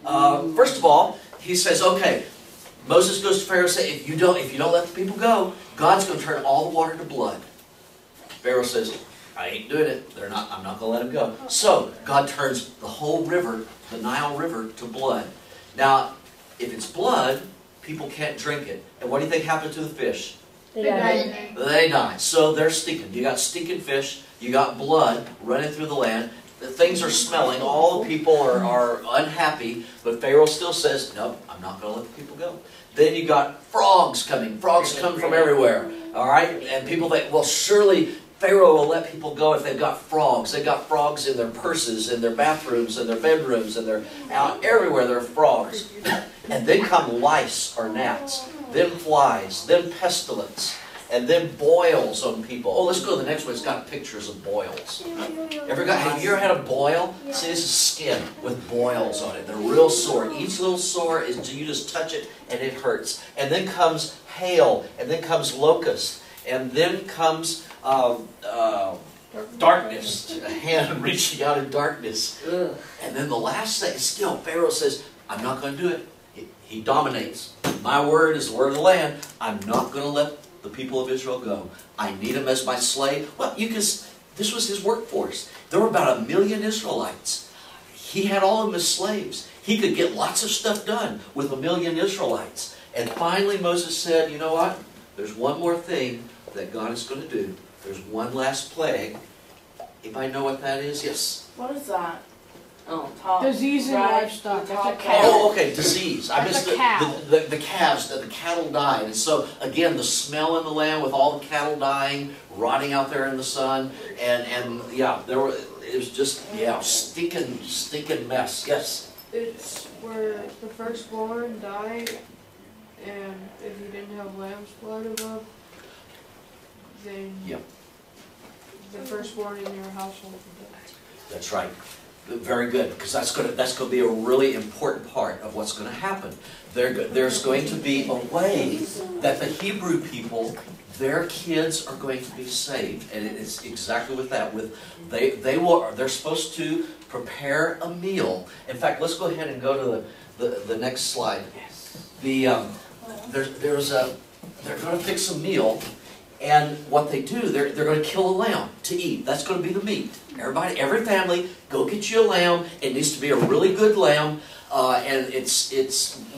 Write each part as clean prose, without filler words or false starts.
First of all, he says, okay, Moses goes to Pharaoh and says, if you don't let the people go, God's going to turn all the water to blood. Pharaoh says, I ain't doing it. I'm not going to let them go. So God turns the whole river, the Nile River, to blood. Now, if it's blood, people can't drink it. And what do you think happened to the fish? They die. They die. So they're stinking. You got stinking fish. You got blood running through the land. The things are smelling. All the people are unhappy. But Pharaoh still says, nope, I'm not going to let the people go. Then you got frogs coming. Frogs come from everywhere. All right? And people think, well, surely Pharaoh will let people go if they've got frogs. They've got frogs in their purses, in their bathrooms, in their bedrooms, and they're out everywhere. There are frogs. And then come lice or gnats. Then flies. Then pestilence. And then boils on people. Oh, let's go to the next one. It's got pictures of boils. Have you ever had a boil? See, this is skin with boils on it. They're real sore. Each little sore is you just touch it and it hurts. And then comes hail. And then comes locust. And then comes darkness. A hand reaching out in darkness. And then the last thing, still, Pharaoh says, I'm not going to do it. He dominates. My word is the word of the land. I'm not going to let the people of Israel go. I need them as my slave. Well, this was his workforce. There were about 1 million Israelites. He had all of them as slaves. He could get lots of stuff done with 1 million Israelites. And finally Moses said, you know what? There's one more thing that God is going to do. There's one last plague. Anybody know what that is? Yes. What is that? Disease in livestock. That's a cow. Oh, okay, disease. I missed the calves. The cattle died, and so again, the smell in the land with all the cattle dying, rotting out there in the sun, and yeah, it was just stinking mess. Yes. It's where the firstborn died, and if you didn't have lamb's blood above, then the firstborn in your household would die. That's right. Very good, because that's going to be a really important part of what's going to happen. There's going to be a way that the Hebrew people, their kids are going to be saved, and it's exactly with that. They're supposed to prepare a meal. In fact, let's go ahead and go to the next slide. They're going to fix a meal. And what they do, they're going to kill a lamb to eat. That's going to be the meat. Every family, go get you a lamb. It needs to be a really good lamb. And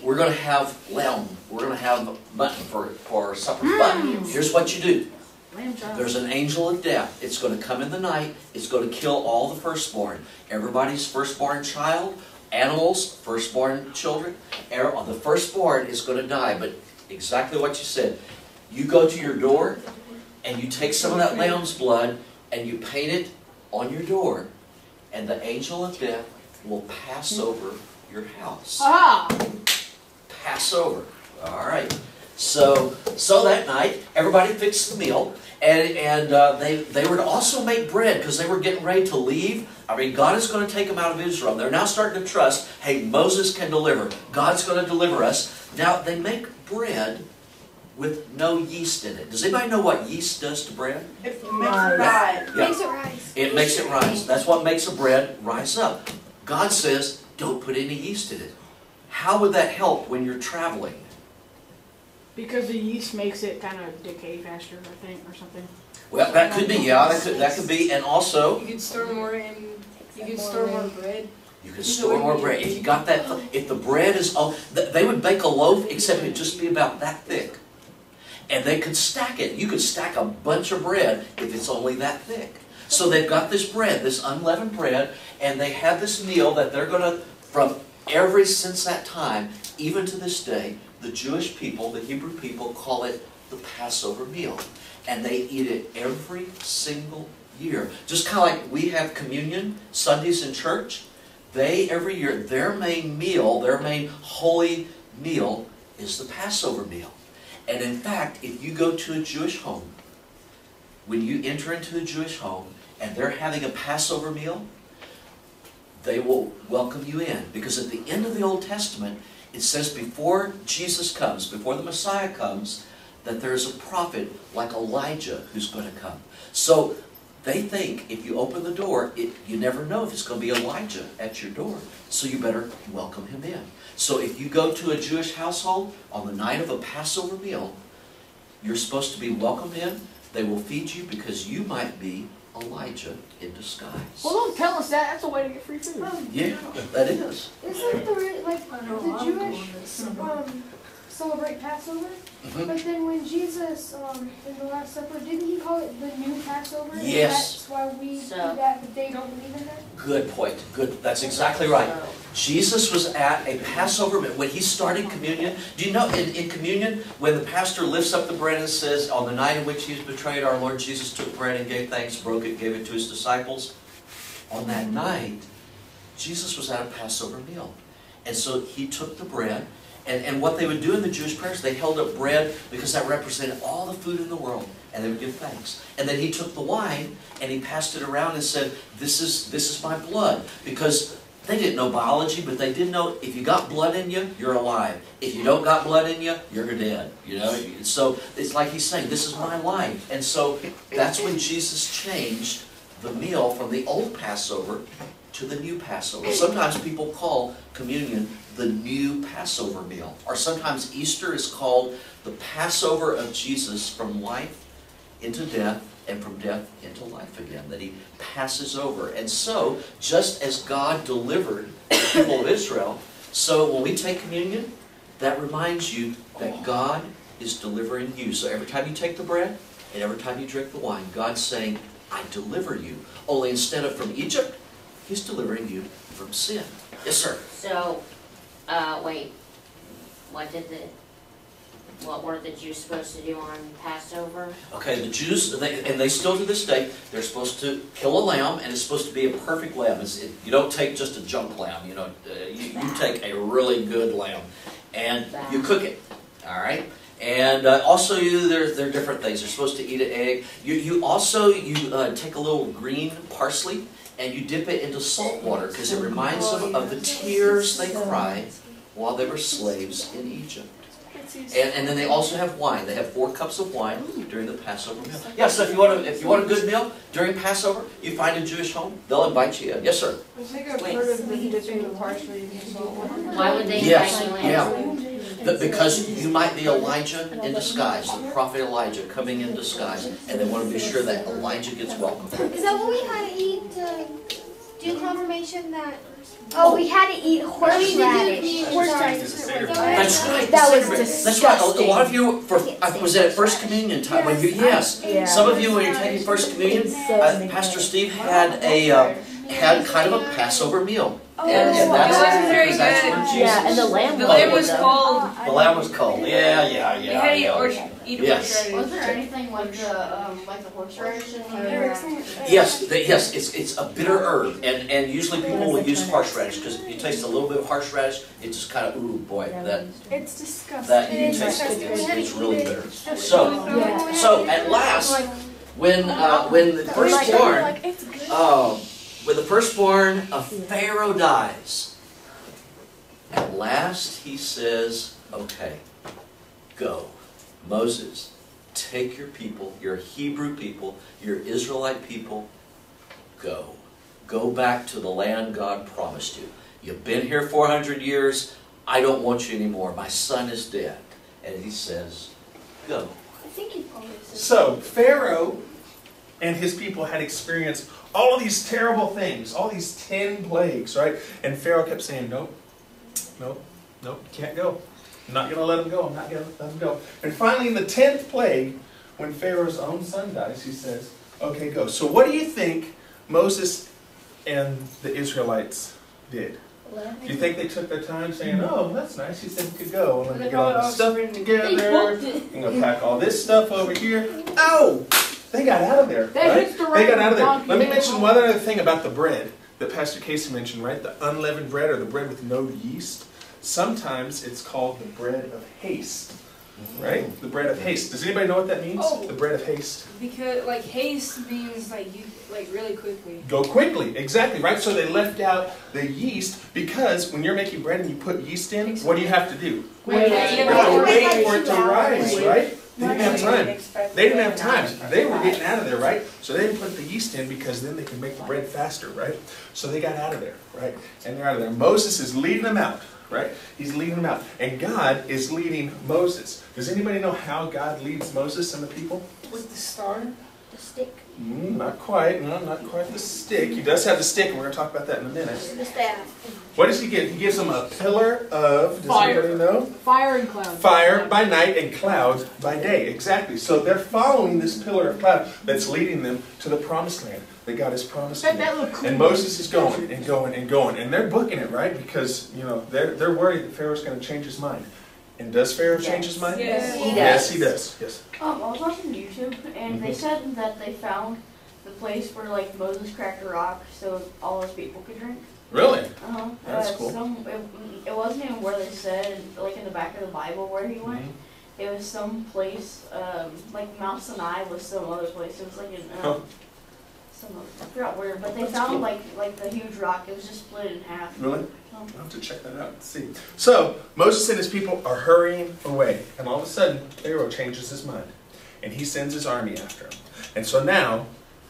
we're going to have lamb. We're going to have mutton for supper. But here's what you do. There's an angel of death. It's going to come in the night. It's going to kill all the firstborn. Everybody's firstborn child, animals, firstborn children. The firstborn is going to die. But exactly what you said. You go to your door, and you take some of that lamb's blood, and you paint it on your door, and the angel of death will pass over your house. Pass over. All right. So that night, everybody fixed the meal, and they were to also make bread, because they were getting ready to leave. I mean, God is going to take them out of Israel. They're now starting to trust, hey, Moses can deliver. God's going to deliver us. Now, they make bread with no yeast in it. Does anybody know what yeast does to bread? It makes it rise. Yeah. Makes it rise. It makes it rise. That's what makes a bread rise up. God says, don't put any yeast in it. How would that help when you're traveling? Because the yeast makes it kind of decay faster, I think, or something. Well, that could be, yeah, that could be, and also you could store more bread. You can store more bread. If you got that, if the bread is, they would bake a loaf, except it'd just be about that thick. And they could stack it. You could stack a bunch of bread if it's only that thick. So they've got this bread, this unleavened bread, and they have this meal that they're going to, since that time, even to this day, the Jewish people, the Hebrew people, call it the Passover meal. And they eat it every single year. Just kind of like we have communion Sundays in church. Every year, their main meal, their main holy meal is the Passover meal. And in fact, if you go to a Jewish home, when you enter into a Jewish home and they're having a Passover meal, they will welcome you in. Because at the end of the Old Testament, it says before Jesus comes, before the Messiah comes, that there's a prophet like Elijah who's going to come. So they think if you open the door, you never know if it's going to be Elijah at your door. So you better welcome him in. So if you go to a Jewish household on the night of a Passover meal, you're supposed to be welcomed in. They will feed you because you might be Elijah in disguise. Well, don't tell us that. That's a way to get free food. Yeah, that is. Isn't the Jewish celebrate Passover? Mhm. But then when Jesus in the Last Supper, didn't he call it the new Passover? And Yes. that's why we do that, but they don't believe in that? Good point. Good. That's exactly right. Jesus was at a Passover meal. When he started communion, do you know in communion, when the pastor lifts up the bread and says, on the night in which he was betrayed, our Lord Jesus took bread and gave thanks, broke it, gave it to his disciples. On that night, Jesus was at a Passover meal. And so he took the bread, and what they would do in the Jewish prayers, they held up bread because that represented all the food in the world, and they would give thanks. And then he took the wine, and he passed it around and said, this is my blood. Because they didn't know biology, but they did know if you got blood in you, you're alive. If you don't got blood in you, you're dead. You know. So it's like he's saying, this is my life. And so that's when Jesus changed the meal from the old Passover to the new Passover. Sometimes people call communion the new Passover meal. Or sometimes Easter is called the Passover of Jesus from life into death, and from death into life again, that he passes over. And so, just as God delivered the people of Israel, so when we take communion, that reminds you that God is delivering you. So every time you take the bread, and every time you drink the wine, God's saying, I deliver you. Only instead of from Egypt, he's delivering you from sin. Yes, sir. So, wait, what were the Jews supposed to do on Passover? Okay, the Jews, and they still to this day, they're supposed to kill a lamb, and it's supposed to be a perfect lamb. You don't take just a junk lamb, you know. You take a really good lamb, and you cook it, all right? And also, there are different things. You're supposed to eat an egg. You also take a little green parsley, and you dip it into salt water, because it reminds them of the tears they cried while they were slaves in Egypt. And then they also have wine. They have 4 cups of wine during the Passover meal. Yeah, so if you want a good meal during Passover, you find a Jewish home, they'll invite you in. Yes, sir. I think I've heard of the dipping the parsley in salt water. Why would they Yes, invite you in? because you might be Elijah in disguise, the prophet Elijah coming in disguise, and they want to be sure that Elijah gets welcomed. Is that what we had to eat to do confirmation? That we had to eat horseradish. That's right. That was That's right. A lot of you, was at First Communion time. Yes. Some of you, when you're taking First Communion, Pastor Steve had kind of a Passover meal. And It wasn't very that's good. where Jesus, Yeah, and the lamb The lamb was cold. the lamb was cold. Yeah. You had to eat Yes. horseradish. Was there anything like the horseradish in there? Yes, it's a bitter herb, and usually people will use horseradish, because if you taste a little bit of horseradish, it's just kind of, ooh boy, It's disgusting. that you taste it's really bitter. So at last, when the firstborn of Pharaoh dies, at last he says, okay, go. Moses, take your people, your Hebrew people, your Israelite people, go. Go back to the land God promised you. You've been here 400 years. I don't want you anymore. My son is dead. And he says, go. I think he probably said. So, Pharaoh and his people had experienced all of these terrible things, all these 10 plagues, right? And Pharaoh kept saying, nope, can't go. I'm not going to let him go. I'm not going to let him go. And finally, in the 10th plague, when Pharaoh's own son dies, he says, okay, go. So what do you think Moses and the Israelites did? Do you think they took their time saying, oh, that's nice, he said we could go, and let me get all this stuff together, I'm going to pack all this stuff over here. Oh! They got out of there, right? They got out of there. Let me mention one other thing about the bread that Pastor Casey mentioned, right? The unleavened bread, or the bread with no yeast. Sometimes it's called the bread of haste, right? The bread of haste. Does anybody know what that means? Oh. The bread of haste. Because haste means you really quickly. Go quickly, exactly, right? So they left out the yeast because when you're making bread and you put yeast in, what do you have to do? Wait You have to wait for it to rise, right? They didn't have time. They didn't have time. They were getting out of there, right? So they didn't put the yeast in because then they could make the bread faster, right? So they got out of there, right? And they're out of there. Moses is leading them out, right? He's leading them out. And God is leading Moses. Does anybody know how God leads Moses and the people? With the star? The stick. Not quite. No, not quite the stick. He does have the stick, and we're going to talk about that in a minute. The staff. What does he give? He gives them a pillar of, does Fire. anybody know? Fire and cloud. Fire by night and cloud by day. Exactly. So they're following this pillar of cloud that's leading them to the promised land that God has promised them. That looked cool. And Moses is going and going and going. And they're booking it, right? Because, you know, they're worried that Pharaoh's going to change his mind. And does Pharaoh change his mind? Yes. He does. Yes, he does. Yes. I was watching YouTube, and they said that they found the place where like Moses cracked a rock so all his people could drink. Really? That's cool. It wasn't even where they said, like in the back of the Bible where he went. Mm-hmm. It was some place, like Mount Sinai was some other place. It was like in I forgot where, but they That's found cool. like the huge rock. It was just split in half. Really? I'll have to check that out and see. So, Moses and his people are hurrying away. And all of a sudden, Pharaoh changes his mind. And he sends his army after him. And so now,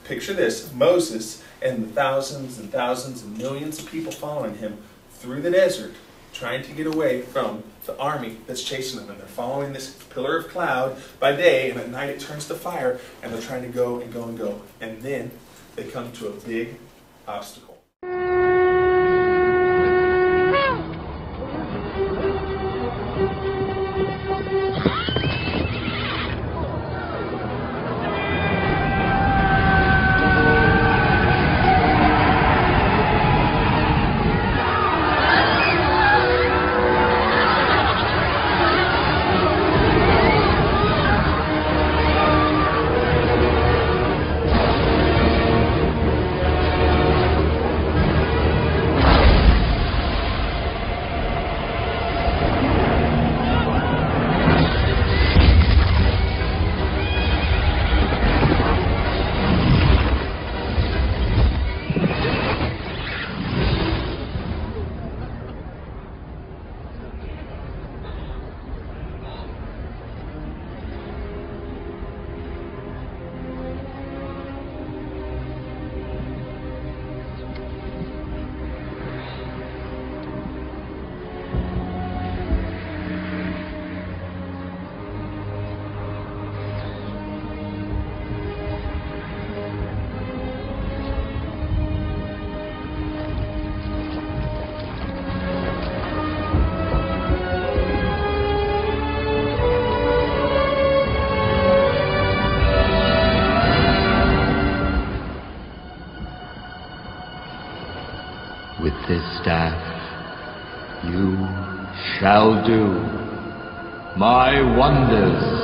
picture this. Moses and the thousands and thousands and millions of people following him through the desert, trying to get away from the army that's chasing them. And they're following this pillar of cloud by day, and at night it turns to fire, and they're trying to go and go and go. And then they come to a big obstacle. With this staff you shall do my wonders.